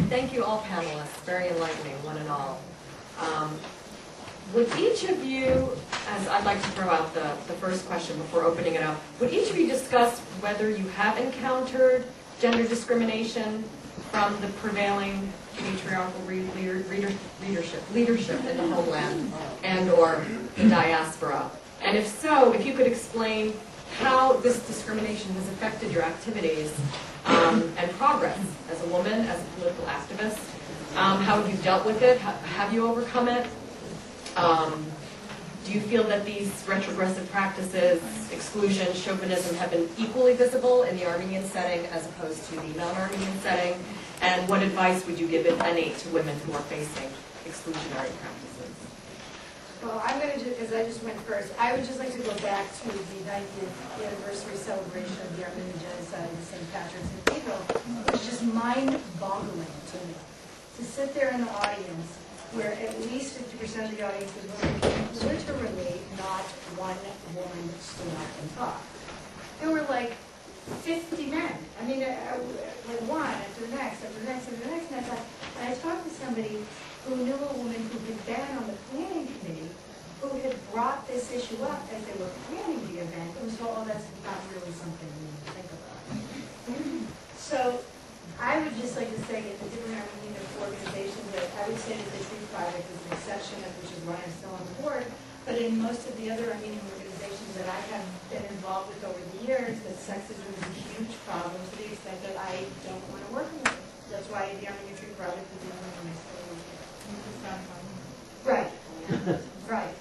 Thank you all panelists, very enlightening, one and all. Would each of you, as I'd like to throw out the first question before opening it up, would each of you discuss whether you have encountered gender discrimination from the prevailing patriarchal leadership in the homeland and or the diaspora? And if so, if you could explain how this discrimination has affected your activities and progress as a woman, as a political activist. How have you dealt with it? Have you overcome it? Do you feel that these retrogressive practices, exclusion, chauvinism, have been equally visible in the Armenian setting as opposed to the non-Armenian setting? And what advice would you give, if any, to women who are facing exclusionary practices? Well, I'm going to, because I just went first, I would just like to go back to the 90th anniversary celebration of the Armenian genocide in St. Patrick's Cathedral, which is just mind-boggling to me. To sit there in the audience, where at least 50% of the audience was women, literally not one woman stood up and talked. There were like 50 men. I mean, like one after the next, after the next, after the next. And I talked to somebody who knew a woman who'd been on the planning committee who had brought this issue up as they were planning the event and was told, oh, that's not really something we need to think about. So I would just like to say that the different Armenian organizations, I would say that the Tree Project is an exception, which is why I'm still on the board, but in most of the other Armenian organizations that I have been involved with over the years, that sexism is a huge problem to the extent that I don't want to work with it. That's why the Armenian Tree Project is the only one I still work with. Right. Right.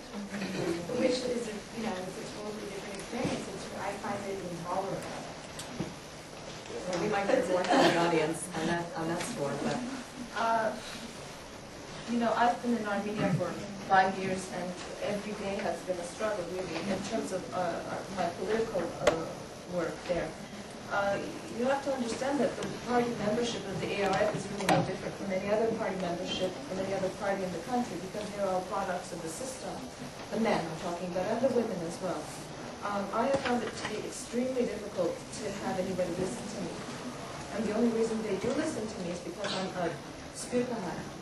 Which is, it's a totally different experience. I find it intolerable. Well, we might get more from the audience on that score, but I've been in Armenia for 5 years, and every day has been a struggle, really, in terms of my political work there. You have to understand that the party membership of the ARF is really no different from any other party membership from any other party in the country, because they're all products of the system. The men I'm talking about, and the women as well. I have found it to be extremely difficult to have anybody listen to me. And the only reason they do listen to me is because I'm a spiritual,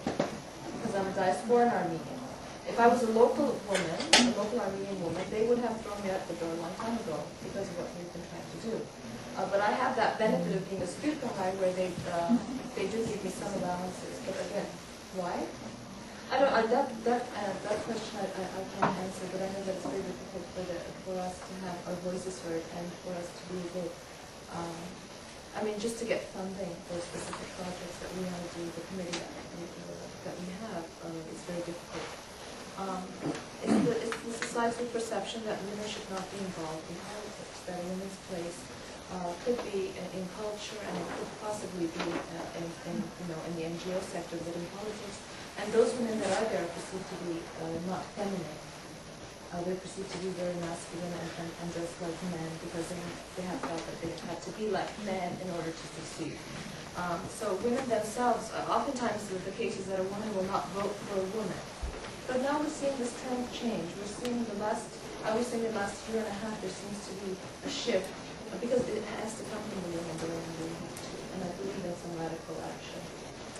because I'm a diasporan Armenian. If I was a local woman, a local Armenian woman, they would have thrown me out the door a long time ago because of what we've been trying to do. But I have that benefit of being a spiritual where they do give me some allowances. But again, why? I don't. That question I can't answer, but I know that it's very difficult for us to have our voices heard and for us to be able. Just to get funding for specific projects that we want to do, the committee that we have is very difficult. It's the societal perception that women should not be involved in politics, that a woman's place could be in culture, and it could possibly be in the NGO sector, but in politics. And those women that are there are perceived to be not feminine. They're perceived to be very masculine and just like men, because they have felt that they have to be like men in order to succeed. So women themselves, oftentimes the case is that a woman will not vote for a woman. But now we're seeing this trend change. We're seeing I would say the last year and a half, there seems to be a shift, because it has to come from the women doing it too. And I believe that's some radical action.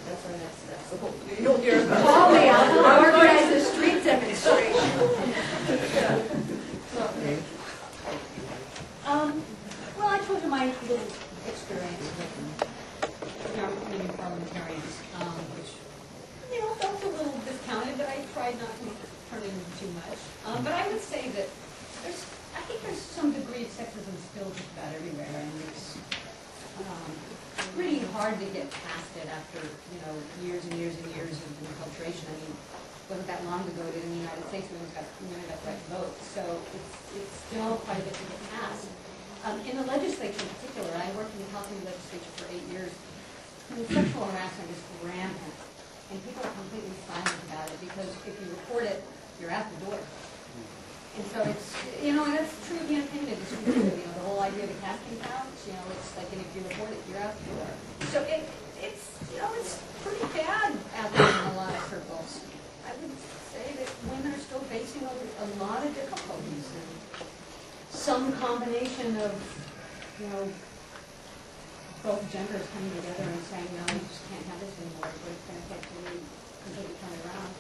That's our next step. So hopefully you'll hear about it. Call me, I'll organize a street demonstration. Well, I told you my little experience with the Armenian parliamentarians, which, felt a little discounted, but I tried not to turn it into too much. But I would say that I think there's some degree of sexism still just about everywhere, and it's pretty hard to get past it after, years and years and years of infiltration. I mean, it wasn't that long ago that in the United States women got the right to vote, so it's still quite a bit to get past. In the legislature in particular, I worked in the California legislature for 8 years, and sexual harassment is rampant, and people are completely silent about it, because if you report it, you're out the door. And so it's, and that's true of the entertainment industry too. The whole idea of the casting couch, it's like, and if you report it, you're out the door. So it's pretty bad out there in a lot of circles. I would say that women are still facing a lot of difficulties, and some combination of, both genders coming together and saying, no, we just can't have this anymore, but it's going to take to completely turn it around.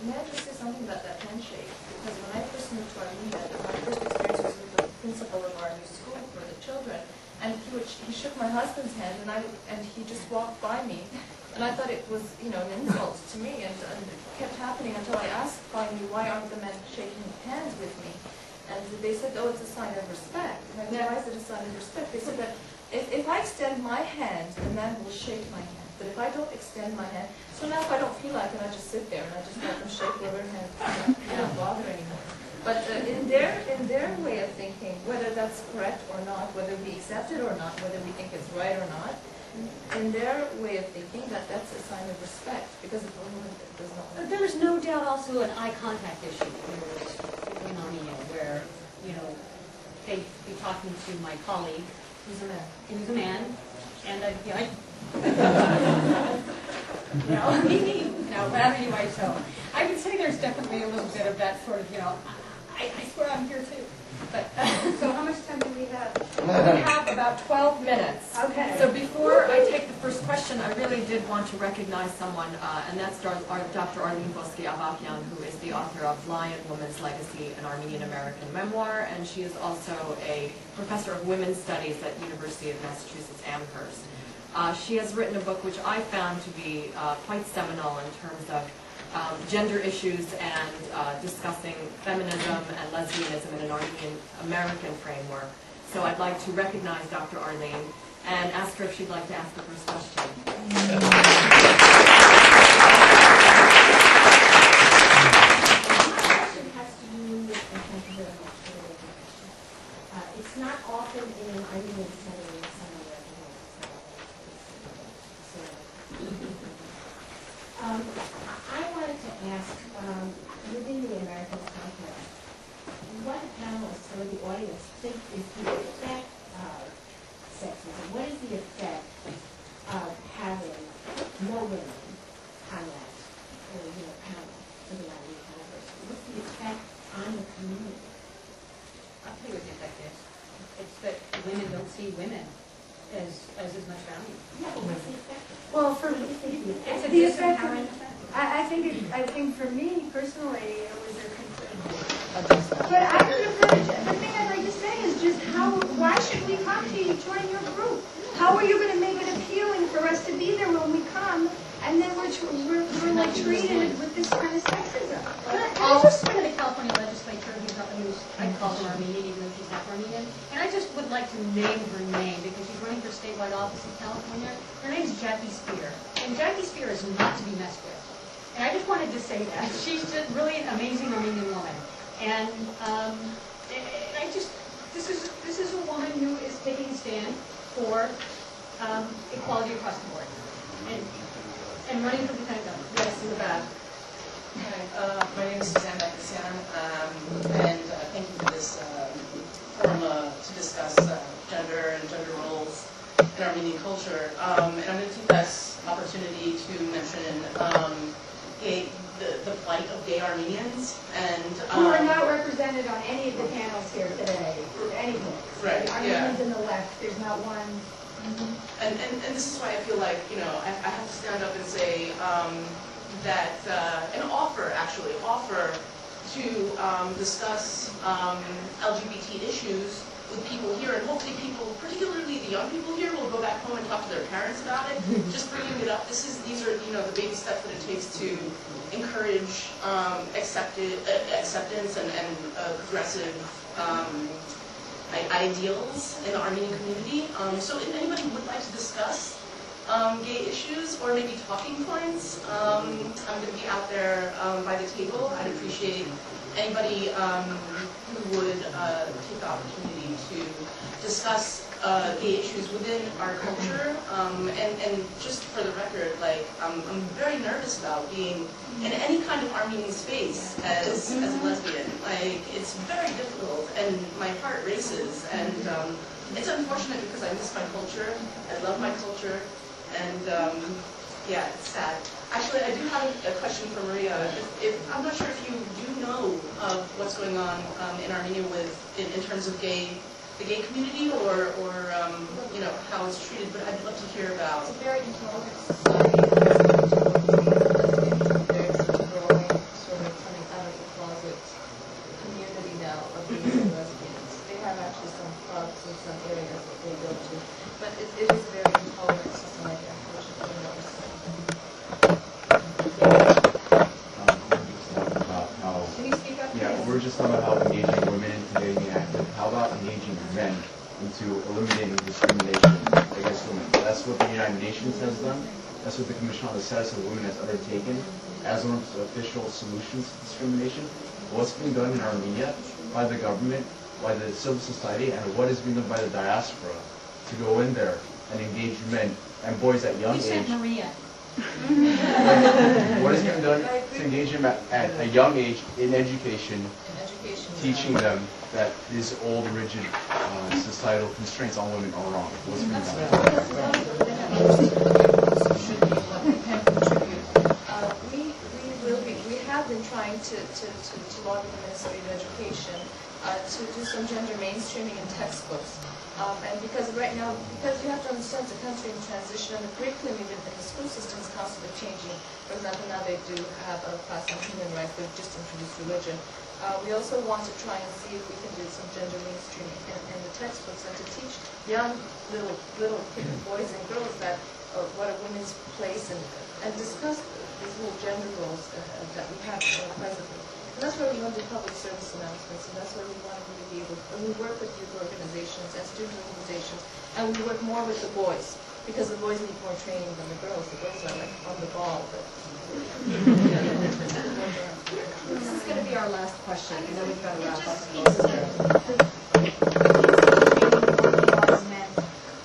May I just say something about that handshake? Because when I first moved to Armenia, my first experience was with the principal of our new school for the children, and he shook my husband's hand, and he just walked by me, and I thought it was, an insult to me, and it kept happening until I asked finally, why aren't the men shaking hands with me? And they said, oh, it's a sign of respect. And I said, why is it a sign of respect? They said that if I extend my hand, the man will shake my hand. But if I don't extend my hand, so now if I don't feel like it, I just sit there and I just let them shake their hand. I don't bother anymore. But in their way of thinking, whether that's correct or not, whether we accept it or not, whether we think it's right or not, in their way of thinking, that's a sign of respect, because if a woman does not. There's no doubt also an eye contact issue in Armenia, where, they'd be talking to my colleague, Who's a man? he was a man, and I but anyway, so I would say there's definitely a little bit of that sort of, I swear I'm here too. But So how much time do we have? We have about 12 minutes. Okay. So before I take the first question, I really did want to recognize someone, and that's Dr. Arlene Boski-Avakian, who is the author of Lion Woman's Legacy, an Armenian-American memoir, and she is also a professor of women's studies at University of Massachusetts Amherst. She has written a book which I found to be quite seminal in terms of gender issues and discussing feminism and lesbianism in an Armenian-American framework. So I'd like to recognize Dr. Arlene and ask her if she'd like to ask the first question. The question has to do with, thank you very much for the question. It's not often in an Armenian setting that someone recognizes I wanted to ask, within the American context, what the panelists or the audience think is the effect of sexism? What is the effect of having more women on that, panel for the Armenian University? What's the effect on the community? I'll tell you what the effect is. It's that women don't see women as much value. Yeah, but what's the effect? Well, for What do you think the It's effect? a the effect disempowering effect. I think for me personally, it was a but I would encourage, the thing I'd like to say is just why should we come to you, join your group? How are you going to make it appealing for us to be there when we come, and then we're like treated with this kind of sexism? I just went to the California legislature, who's I call her Armenian, even though she's not Armenian, and I just would like to name her name because she's running for statewide office in California. Her name's Jackie Spear, and Jackie Spear is not to be messed with. And I just wanted to say that. She's just really an amazing Armenian woman. And this is a woman who is taking a stand for equality across the board. And running for lieutenant governor. Yes, in the back. Hi, my name is Suzanne Bakasian, and thank you for this forum to discuss gender and gender roles in Armenian culture. And I'm going to take this opportunity to mention the plight of gay Armenians and Who are not represented on any of the panels here today, anything. Right, The Armenians in the left, there's not one. And this is why I feel like, I have to stand up and say and offer to discuss LGBT issues with people here, and hopefully people, particularly the young people here, will go back home and talk to their parents about it. Just bringing it up, these are the baby steps that it takes to encourage acceptance and progressive ideals in the Armenian community. So if anybody would like to discuss gay issues or maybe talking points, I'm going to be out there by the table. I'd appreciate anybody who would take the opportunity to discuss gay issues within our culture. And just for the record, I'm very nervous about being in any kind of Armenian space as a lesbian. It's very difficult, and my heart races. And it's unfortunate because I miss my culture. I love my culture. And yeah, it's sad. Actually, I do have a question for Maria. I'm not sure if you do know of what's going on in Armenia in terms of gay the gay community, or you know, how it's treated, but I'd love to hear about. It's a very intolerant society. There's a growing sort of coming out of the closet community now of gays and lesbians. They have actually some clubs in some areas that they go to, but it is a very intolerant society, unfortunately. About how, Can you speak up? yeah, we're just talking about how engaging women into getting active. How about engaging men into eliminating discrimination against women? That's what the United Nations has done. That's what the Commission on the Status of Women has undertaken as one of the official solutions to discrimination. What's being done in Armenia by the government, by the civil society, and what is being done by the diaspora to go in there and engage men and boys at young You said age. Maria. What is being done to engage them at a young age in education, teaching them that these old, rigid societal constraints on women are wrong. What's being done? We have been trying to lobby the Ministry of Education to do some gender mainstreaming in textbooks. And because right now, because you have to understand it's a country in transition, and the curriculum even in the school system is constantly changing. For example, now they do have a class on human rights, they've just introduced religion. We also want to try and see if we can do some gender mainstreaming in the textbooks and to teach young little boys and girls that what a woman's place and discuss these little gender roles that we have presently. And that's where we want to do public service announcements, and that's where we want to really be able to, and we work with youth organizations and student organizations, and we work more with the boys, because the boys need more training than the girls. The girls are like on the ball, but This is going to be our last question, and then we've got to wrap up.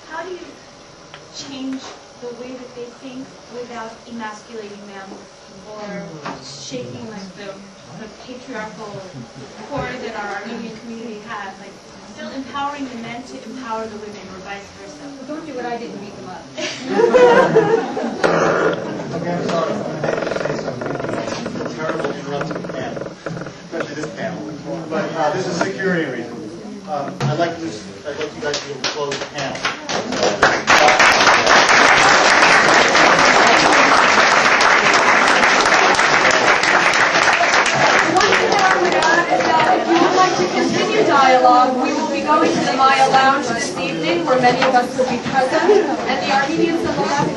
How do you change the way that they think without emasculating them or shaking like the patriarchal core that our Armenian community has, like still empowering the men to empower the women or vice versa? Well, don't do what I did and beat them up. Okay, I'm sorry, I'm going to have to say something. It's terrible to interrupt the panel, especially this panel. But this is security reasons. I'd like you guys to be able to close the panel. If you would like to continue dialogue, we will be going to the Maya Lounge this evening, where many of us will be present, and the Armenians on the left